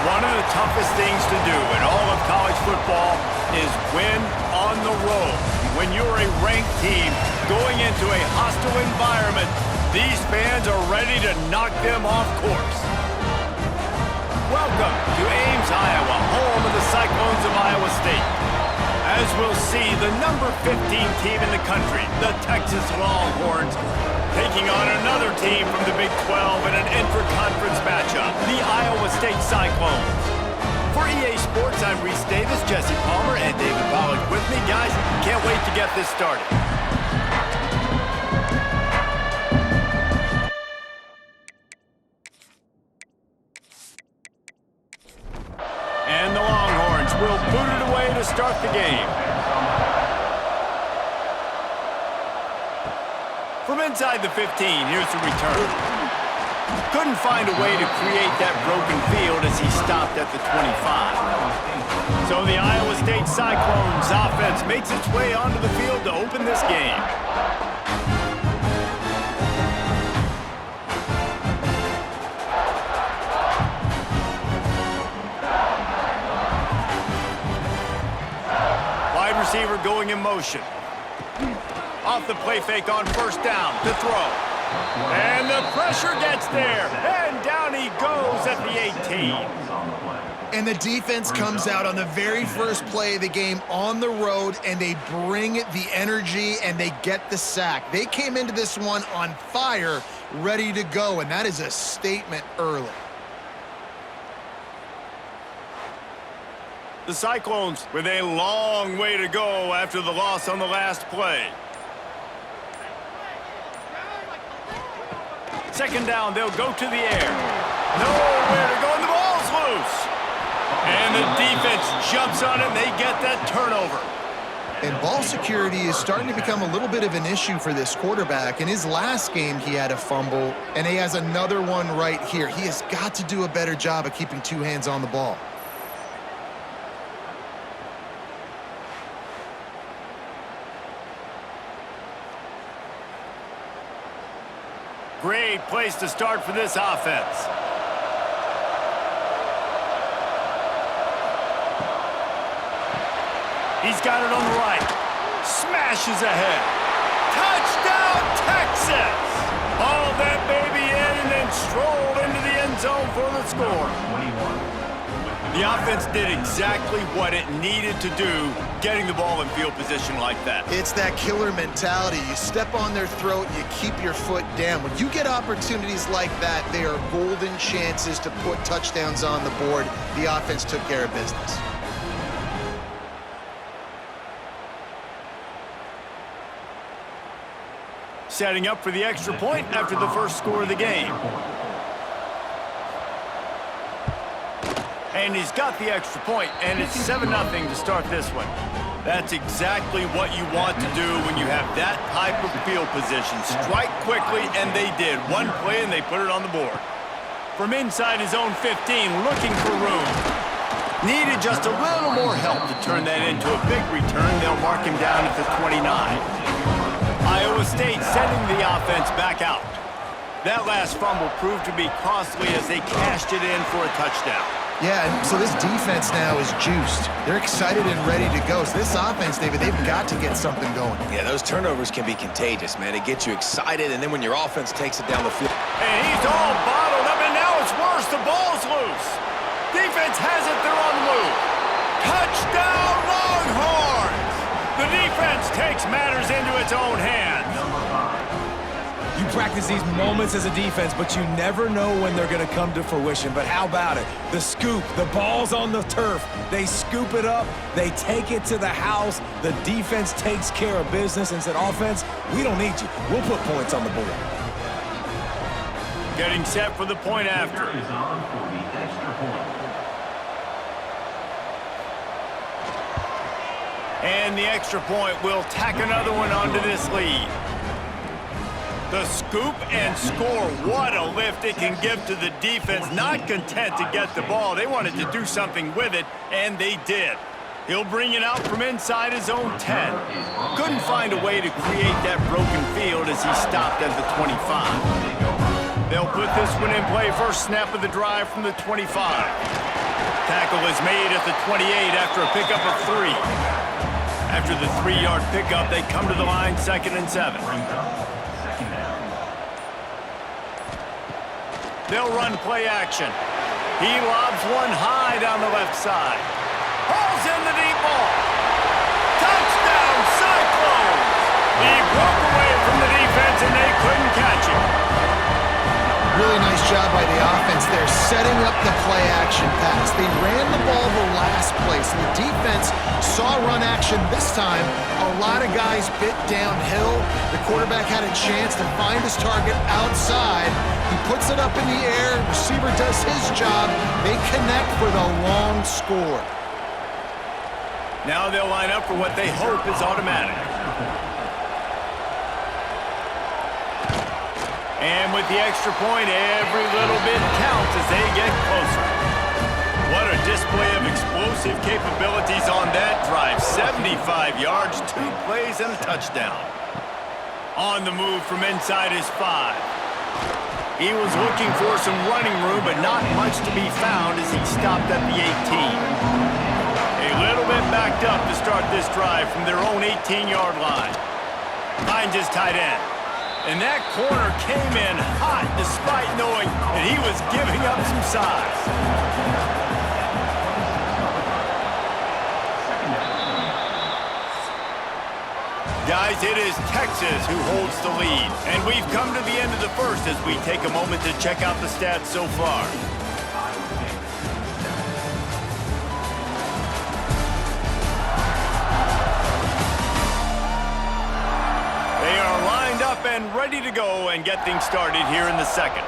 One of the toughest things to do in all of college football is win on the road. When you're a ranked team going into a hostile environment, these fans are ready to knock them off course. Welcome to Ames, Iowa, home of the Cyclones of Iowa State. As we'll see, the number 15 team in the country, the Texas Longhorns, taking on another team from the Big 12 in an intra-conference matchup, the Iowa State Cyclones. For EA Sports, I'm Reese Davis, Jesse Palmer, and David Pollack with me. Guys, can't wait to get this started. And the Longhorns will boot it away to start the game. From inside the 15, here's the return. Couldn't find a way to create that broken field as he stopped at the 25. So the Iowa State Cyclones offense makes its way onto the field to open this game. Wide receiver going in motion. Off the play fake on first down to throw. And the pressure gets there. And down he goes at the 18. And the defense comes out on the very first play of the game on the road, and they bring the energy and they get the sack. They came into this one on fire, ready to go, and that is a statement early. The Cyclones with a long way to go after the loss on the last play. Second down, they'll go to the air. Nowhere to go, and the ball's loose. And the defense jumps on it, and they get that turnover. And ball security is starting to become a little bit of an issue for this quarterback. In his last game, he had a fumble, and he has another one right here. He has got to do a better job of keeping two hands on the ball. Great place to start for this offense. He's got it on the right. Smashes ahead. Touchdown, Texas! Hauled that baby in and then strolled into the end zone for the score. The offense did exactly what it needed to do, getting the ball in field position like that. It's that killer mentality. You step on their throat, you keep your foot down. When you get opportunities like that, they are golden chances to put touchdowns on the board. The offense took care of business. Setting up for the extra point after the first score of the game. And he's got the extra point, and it's 7-0 to start this one. That's exactly what you want to do when you have that type of field position. Strike quickly, and they did. One play, and they put it on the board. From inside his own 15, looking for room. Needed just a little more help to turn that into a big return. They'll mark him down at the 29. Iowa State sending the offense back out. That last fumble proved to be costly as they cashed it in for a touchdown. Yeah, so this defense now is juiced. They're excited and ready to go. So this offense, David, they've got to get something going. Yeah, those turnovers can be contagious, man. It gets you excited, and then when your offense takes it down the field. And he's all bottled up, and now it's worse. The ball's loose. Defense has it. They're on the move. Touchdown, Longhorns! The defense takes matters into its own hands. You practice these moments as a defense, but you never know when they're going to come to fruition. But how about it? The scoop, the ball's on the turf. They scoop it up. They take it to the house. The defense takes care of business and said, offense, we don't need you. We'll put points on the board. Getting set for the point after. And the extra point will tack another one onto this lead. The scoop and score. What a lift it can give to the defense. Not content to get the ball. They wanted to do something with it, and they did. He'll bring it out from inside his own 10. Couldn't find a way to create that broken field as he stopped at the 25. They'll put this one in play. First snap of the drive from the 25. Tackle is made at the 28 after a pickup of 3. After the 3-yard pickup, they come to the line, 2nd and 7. They'll run play action. He lobs one high down the left side. Hauls in the deep ball. Touchdown, Cyclones! He broke away from the defense and they couldn't catch him. Really nice job by the offense there, setting up the play-action pass. They ran the ball the last place. The defense saw run action this time. A lot of guys bit downhill. The quarterback had a chance to find his target outside. He puts it up in the air. Receiver does his job. They connect for the long score. Now they'll line up for what they hope is automatic. And with the extra point, every little bit counts as they get closer. What a display of explosive capabilities on that drive. 75 yards, 2 plays, and a touchdown. On the move from inside his 5. He was looking for some running room, but not much to be found as he stopped at the 18. A little bit backed up to start this drive from their own 18-yard line. Finds his tight end. And that corner came in hot despite knowing that he was giving up some size. Guys, it is Texas who holds the lead. And we've come to the end of the first as we take a moment to check out the stats so far. And ready to go and get things started here in the second.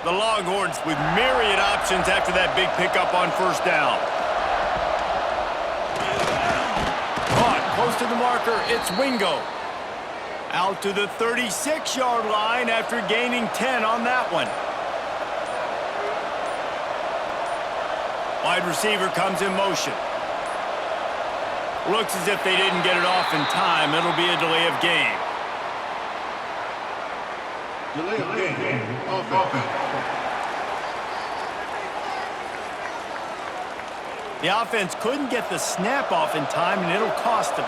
The Longhorns with myriad options after that big pickup on first down. Caught close to the marker, it's Wingo. Out to the 36-yard line after gaining 10 on that one. Wide receiver comes in motion. Looks as if they didn't get it off in time. It'll be a delay of game. Delay of game. Offense. The offense couldn't get the snap off in time, and it'll cost them.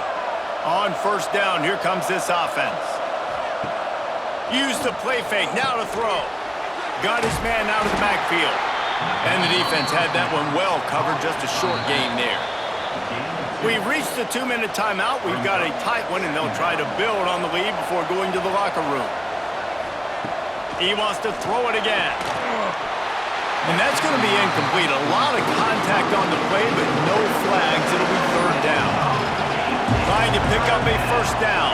On first down, here comes this offense. Use the play fake, now to throw. Got his man out of the backfield. And the defense had that one well covered, just a short gain there. We've reached the 2-minute timeout. We've got a tight one, and they'll try to build on the lead before going to the locker room. He wants to throw it again. And that's going to be incomplete. A lot of contact on the play, but no flags. It'll be third down. Trying to pick up a first down.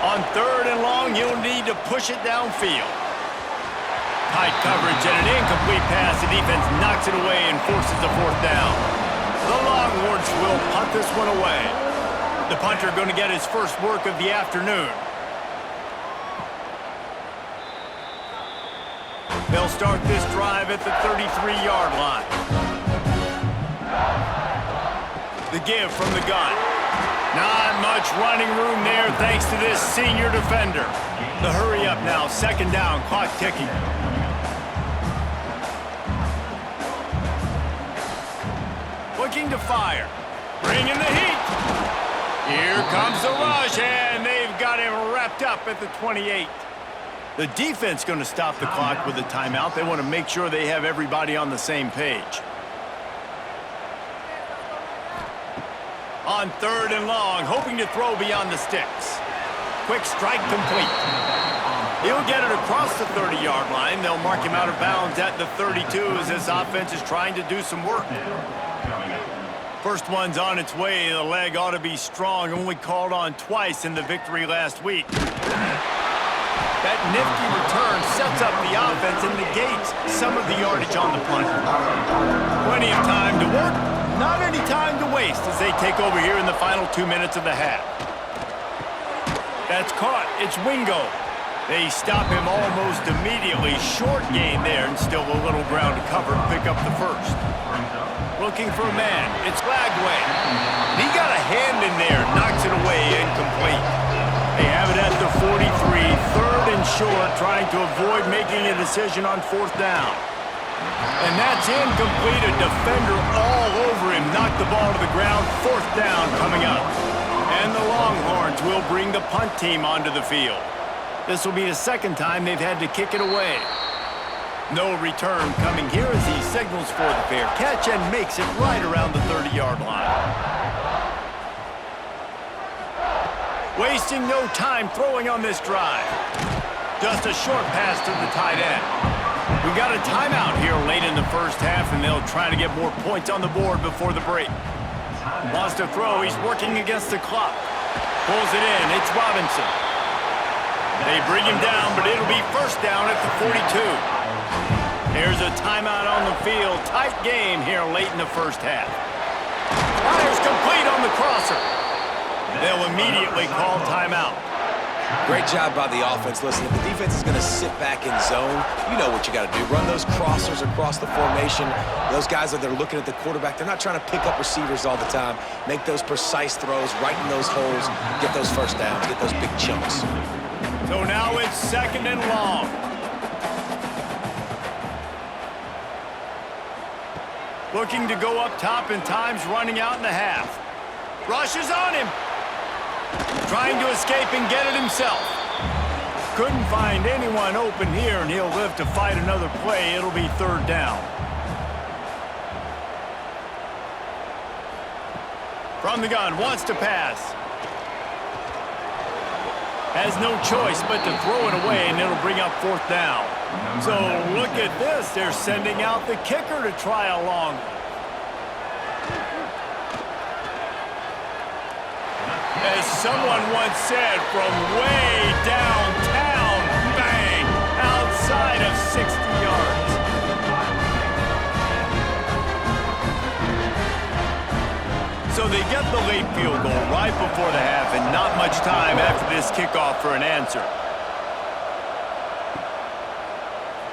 On 3rd and long, he'll need to push it downfield. Tight coverage and an incomplete pass. The defense knocks it away and forces the 4th down. The Longhorns will punt this one away. The punter going to get his first work of the afternoon. They'll start this drive at the 33-yard line. The give from the gun. Not much running room there thanks to this senior defender. The hurry up now, 2nd down, clock ticking. Looking to fire. Bringing the heat. Here comes the rush, and they've got him wrapped up at the 28. The defense going to stop the clock with a timeout. They want to make sure they have everybody on the same page. On 3rd and long, hoping to throw beyond the sticks. Quick strike complete. He'll get it across the 30-yard line. They'll mark him out of bounds at the 32 as this offense is trying to do some work. First one's on its way. The leg ought to be strong. Only called on twice in the victory last week. That nifty return sets up the offense and negates some of the yardage on the punt. Plenty of time to work, not any time to waste as they take over here in the final 2 minutes of the half. That's caught. It's Wingo. They stop him almost immediately. Short gain there and still a little ground to cover to pick up the first. Looking for a man. It's Lagway. He got a hand in there, knocks it away, incomplete. They have it at the 43, 3rd and short, trying to avoid making a decision on 4th down. And that's incomplete. A defender all over him. Knocked the ball to the ground. 4th down coming up. And the Longhorns will bring the punt team onto the field. This will be the 2nd time they've had to kick it away. No return coming here as he signals for the fair catch and makes it right around the 30-yard line. Wasting no time throwing on this drive. Just a short pass to the tight end. We got a timeout here late in the first half, and they'll try to get more points on the board before the break. Wants to throw. He's working against the clock. Pulls it in. It's Robinson. They bring him down, but it'll be 1st down at the 42. There's a timeout on the field. Tight game here late in the first half. Fires complete on the crosser. They'll immediately call timeout. Great job by the offense. Listen, if the defense is going to sit back in zone, you know what you got to do. Run those crossers across the formation. Those guys that are looking at the quarterback, they're not trying to pick up receivers all the time. Make those precise throws, right in those holes, get those 1st downs, get those big chunks. So now it's 2nd and long. Looking to go up top, and time's running out in the half. Rushes on him. Trying to escape and get it himself. Couldn't find anyone open here, and he'll live to fight another play. It'll be 3rd down. From the gun, wants to pass. Has no choice but to throw it away, and it'll bring up 4th down. So look at this. They're sending out the kicker to try a long one. As someone once said, from way downtown, bang, outside of 60 yards. So they get the late field goal right before the half, and not much time after this kickoff for an answer.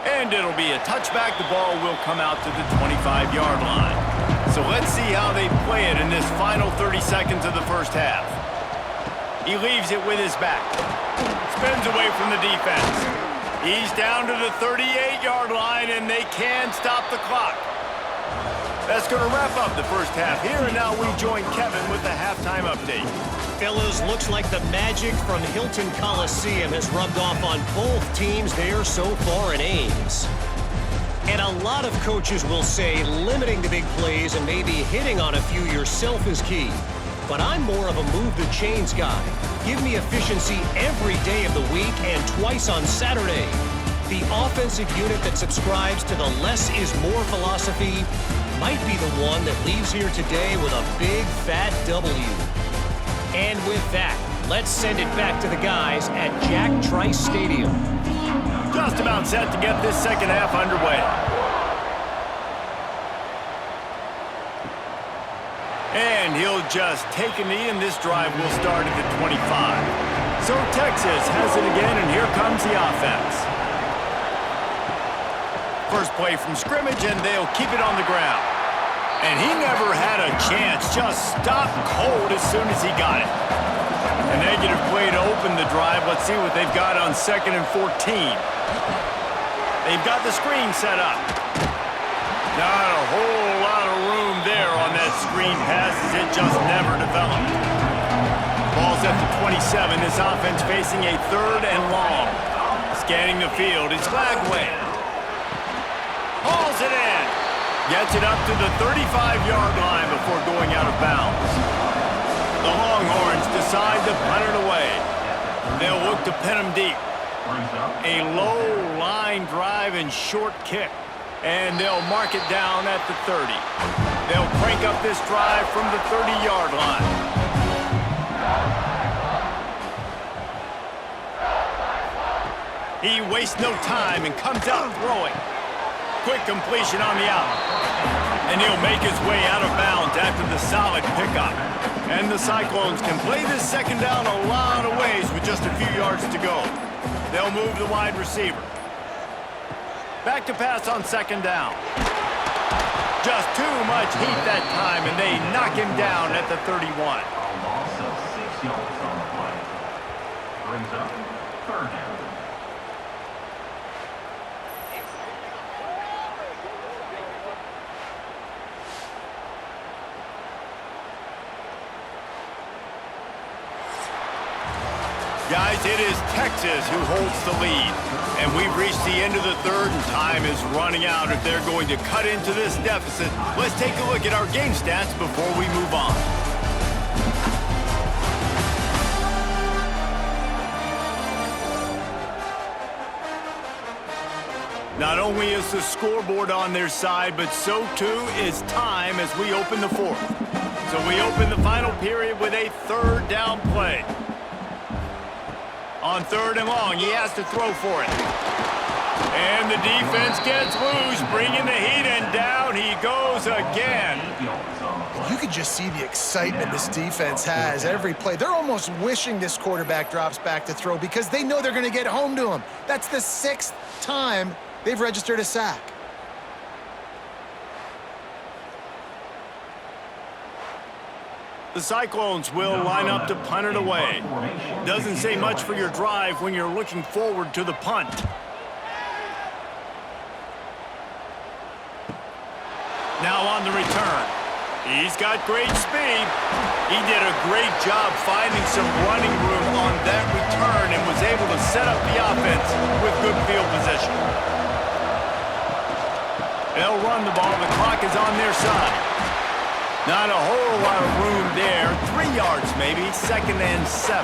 And it'll be a touchback. The ball will come out to the 25-yard line. So let's see how they play it in this final 30 seconds of the first half. He leaves it with his back. Spins away from the defense. He's down to the 38-yard line, and they can stop the clock. That's going to wrap up the first half here, and now we join Kevin with the halftime update. Fellas, looks like the magic from Hilton Coliseum has rubbed off on both teams there so far in Ames. And a lot of coaches will say limiting the big plays and maybe hitting on a few yourself is key. But I'm more of a move-the-chains guy. Give me efficiency every day of the week and twice on Saturday. The offensive unit that subscribes to the less is more philosophy might be the one that leaves here today with a big, fat W. And with that, let's send it back to the guys at Jack Trice Stadium. Just about set to get this second half underway. And he'll just take a knee, and this drive will start at the 25. So Texas has it again, and here comes the offense. First play from scrimmage, and they'll keep it on the ground. And he never had a chance, just stopped cold as soon as he got it. A negative play to open the drive. Let's see what they've got on 2nd and 14. They've got the screen set up. Not a whole lot of room there on that screen pass, as it just never developed. Ball's at the 27. This offense facing a 3rd and long. Scanning the field, it's Lagway. Hauls it in. Gets it up to the 35-yard line before going out of bounds. The Longhorns decide to punt it away. They'll look to pin him deep. A low line drive and short kick. And they'll mark it down at the 30. They'll crank up this drive from the 30-yard line. He wastes no time and comes out throwing. Quick completion on the out. And he'll make his way out of bounds after the solid pickup. And the Cyclones can play this second down a lot of ways with just a few yards to go. They'll move the wide receiver. Back to pass on 2nd down. Just too much heat that time, and they knock him down at the 31. A loss of 6 yards on the play. Brings up 3rd down. Guys, it is Texas who holds the lead. And we've reached the end of the third, and time is running out if they're going to cut into this deficit. Let's take a look at our game stats before we move on. Not only is the scoreboard on their side, but so too is time as we open the fourth. So we open the final period with a third down play. On third and long, he has to throw for it. And the defense gets loose, bringing the heat, and down he goes again. You can just see the excitement this defense has every play. They're almost wishing this quarterback drops back to throw because they know they're going to get home to him. That's the 6th time they've registered a sack. The Cyclones will line up to punt it away. Doesn't say much for your drive when you're looking forward to the punt. Now on the return. He's got great speed. He did a great job finding some running room on that return and was able to set up the offense with good field position. They'll run the ball. The clock is on their side. Not a whole lot of room there. 3 yards maybe. 2nd and 7.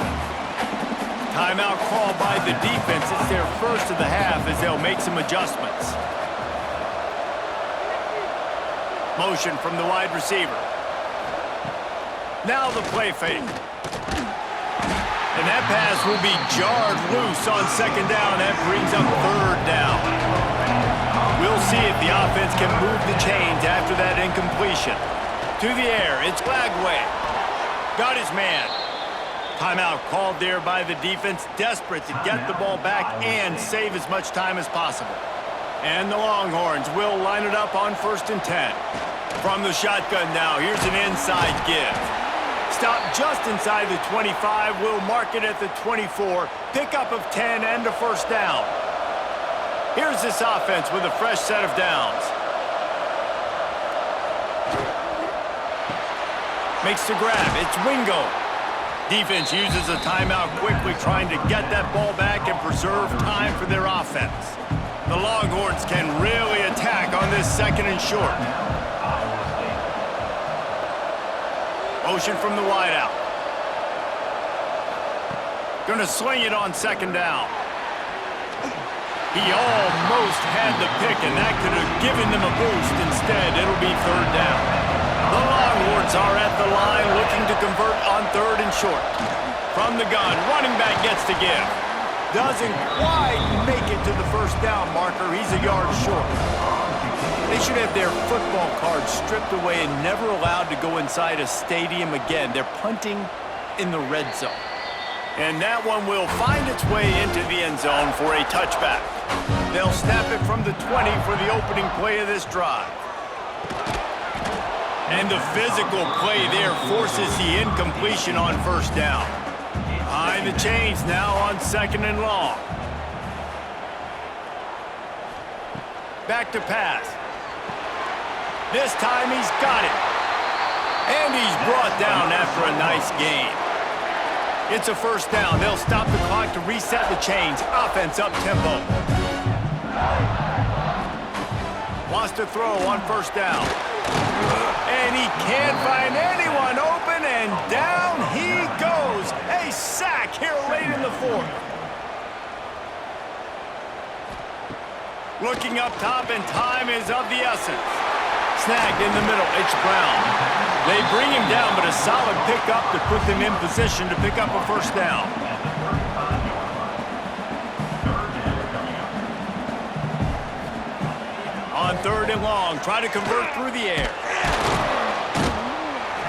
Timeout called by the defense. It's their first of the half as they'll make some adjustments. Motion from the wide receiver. Now the play fake. And that pass will be jarred loose on 2nd down. That brings up 3rd down. We'll see if the offense can move the chains after that incompletion. To the air, it's Lagway. Got his man. Timeout called there by the defense, desperate to get the ball back and save as much time as possible. And the Longhorns will line it up on 1st and 10. From the shotgun now, here's an inside give. Stop just inside the 25, we'll mark it at the 24, pickup of 10 and a 1st down. Here's this offense with a fresh set of downs. Makes the grab. It's Wingo. Defense uses a timeout quickly, trying to get that ball back and preserve time for their offense. The Longhorns can really attack on this 2nd and short. Motion from the wideout. Gonna sling it on 2nd down. He almost had the pick, and that could have given them a boost. Instead, it'll be 3rd down. The Longhorns are at the line looking to convert on 3rd and short. From the gun, running back gets to give. Doesn't quite make it to the 1st down marker. He's a yard short. They should have their football cards stripped away and never allowed to go inside a stadium again. They're punting in the red zone. And that one will find its way into the end zone for a touchback. They'll snap it from the 20 for the opening play of this drive. And the physical play there forces the incompletion on 1st down. Behind the chains now on 2nd and long. Back to pass. This time he's got it. And he's brought down after a nice gain. It's a 1st down. They'll stop the clock to reset the chains. Offense up tempo. Wants to throw on 1st down. And he can't find anyone open, and down he goes. A sack here late in the 4th. Looking up top, and time is of the essence. Snagged in the middle, it's Brown. They bring him down, but a solid pickup to put them in position to pick up a 1st down. On 3rd and long, try to convert through the air.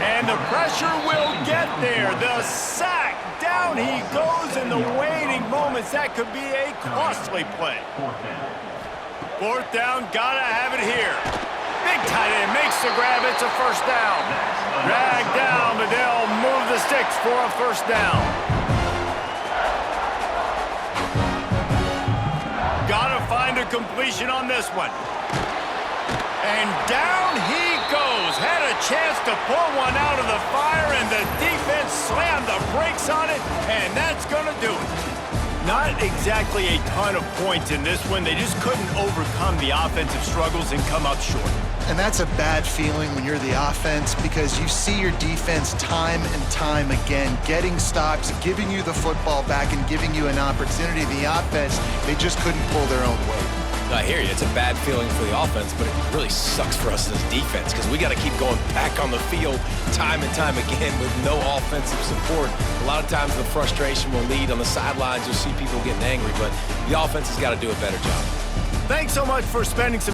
And the pressure will get there. The sack, down he goes in the waiting moments. That could be a costly play. 4th down, gotta have it here. Big tight end makes the grab, it's a 1st down. Dragged down, but they'll move the sticks for a 1st down. Gotta find a completion on this one. And down he goes. Had a chance to pull one out of the fire, and the defense slammed the brakes on it, and that's going to do it. Not exactly a ton of points in this one. They just couldn't overcome the offensive struggles and come up short. And that's a bad feeling when you're the offense, because you see your defense time and time again getting stops, giving you the football back, and giving you an opportunity. The offense, they just couldn't pull their own weight. I hear you. It's a bad feeling for the offense, but it really sucks for us as defense because we got to keep going back on the field time and time again with no offensive support. A lot of times the frustration will lead on the sidelines. You'll see people getting angry, but the offense has got to do a better job. Thanks so much for spending some